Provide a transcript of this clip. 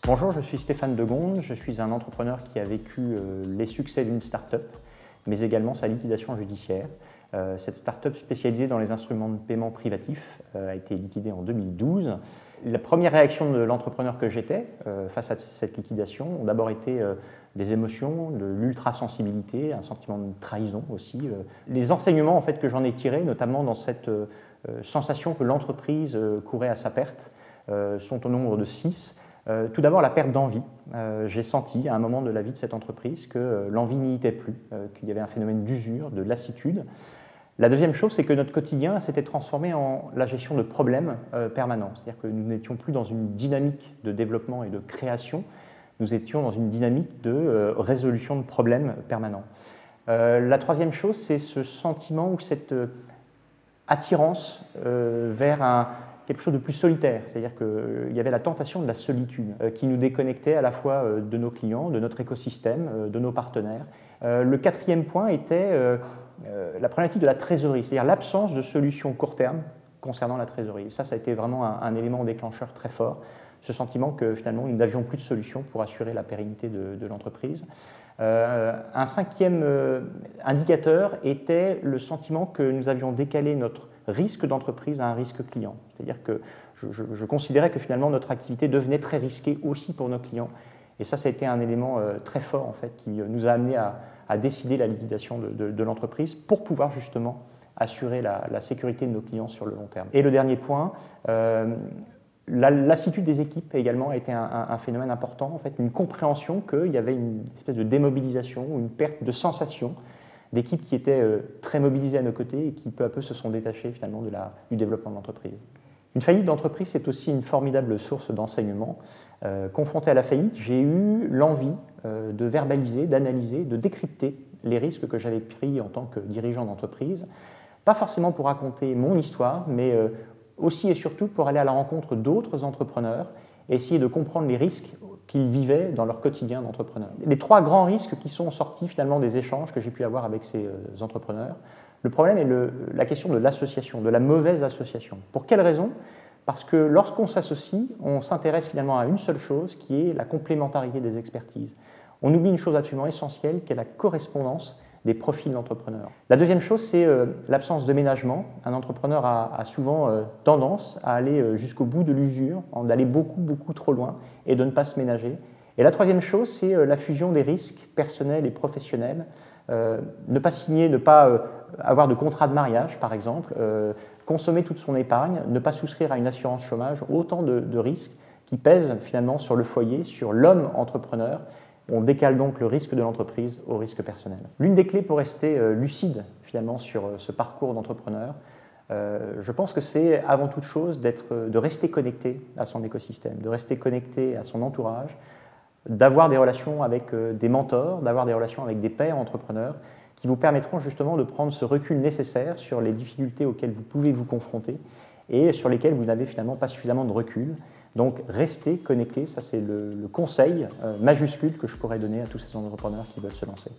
Bonjour, je suis Stéphane Degonde, je suis un entrepreneur qui a vécu les succès d'une start-up, mais également sa liquidation judiciaire. Cette start-up spécialisée dans les instruments de paiement privatifs a été liquidée en 2012. La première réaction de l'entrepreneur que j'étais face à cette liquidation ont d'abord été des émotions, de l'ultra-sensibilité, un sentiment de trahison aussi. Les enseignements en fait, que j'en ai tirés, notamment dans cette sensation que l'entreprise courait à sa perte, sont au nombre de 6. Tout d'abord, la perte d'envie. J'ai senti à un moment de la vie de cette entreprise que l'envie n'y était plus, qu'il y avait un phénomène d'usure, de lassitude. La deuxième chose, c'est que notre quotidien s'était transformé en la gestion de problèmes permanents. C'est-à-dire que nous n'étions plus dans une dynamique de développement et de création, nous étions dans une dynamique de résolution de problèmes permanents. La troisième chose, c'est ce sentiment ou cette attirance vers quelque chose de plus solitaire, c'est-à-dire qu'il y avait la tentation de la solitude qui nous déconnectait à la fois de nos clients, de notre écosystème, de nos partenaires. Le quatrième point était la problématique de la trésorerie, c'est-à-dire l'absence de solution court terme concernant la trésorerie. Ça a été vraiment un élément déclencheur très fort, ce sentiment que finalement nous n'avions plus de solution pour assurer la pérennité de l'entreprise. Un cinquième indicateur était le sentiment que nous avions décalé notre risque d'entreprise à un risque client. C'est-à-dire que je considérais que finalement notre activité devenait très risquée aussi pour nos clients. Et ça a été un élément très fort en fait, qui nous a amené à décider la liquidation de l'entreprise pour pouvoir justement assurer la sécurité de nos clients sur le long terme. Et le dernier point, la lassitude des équipes également a été un phénomène important, en fait, une compréhension qu'il y avait une espèce de démobilisation ou une perte de sensation d'équipes qui étaient très mobilisées à nos côtés et qui peu à peu se sont détachées finalement du développement de l'entreprise. Une faillite d'entreprise, c'est aussi une formidable source d'enseignement. Confronté à la faillite, j'ai eu l'envie de verbaliser, d'analyser, de décrypter les risques que j'avais pris en tant que dirigeant d'entreprise, pas forcément pour raconter mon histoire, mais aussi et surtout pour aller à la rencontre d'autres entrepreneurs et essayer de comprendre les risques qu'ils vivaient dans leur quotidien d'entrepreneur. Les trois grands risques qui sont sortis finalement des échanges que j'ai pu avoir avec ces entrepreneurs, le problème est la question de l'association, de la mauvaise association. Pour quelle raison ? Parce que lorsqu'on s'associe, on s'intéresse finalement à une seule chose qui est la complémentarité des expertises. On oublie une chose absolument essentielle qui est la correspondance des profils d'entrepreneurs. La deuxième chose, c'est l'absence de ménagement. Un entrepreneur a souvent tendance à aller jusqu'au bout de l'usure, d'aller beaucoup trop loin et de ne pas se ménager. Et la troisième chose, c'est la fusion des risques personnels et professionnels. Ne pas signer, ne pas avoir de contrat de mariage, par exemple, consommer toute son épargne, ne pas souscrire à une assurance chômage, autant de risques qui pèsent finalement sur le foyer, sur l'homme entrepreneur. On décale donc le risque de l'entreprise au risque personnel. L'une des clés pour rester lucide finalement sur ce parcours d'entrepreneur, je pense que c'est avant toute chose de rester connecté à son écosystème, de rester connecté à son entourage, d'avoir des relations avec des mentors, d'avoir des relations avec des pairs entrepreneurs qui vous permettront justement de prendre ce recul nécessaire sur les difficultés auxquelles vous pouvez vous confronter et sur lesquelles vous n'avez finalement pas suffisamment de recul. Donc, restez connectés, ça c'est le conseil majuscule que je pourrais donner à tous ces entrepreneurs qui veulent se lancer.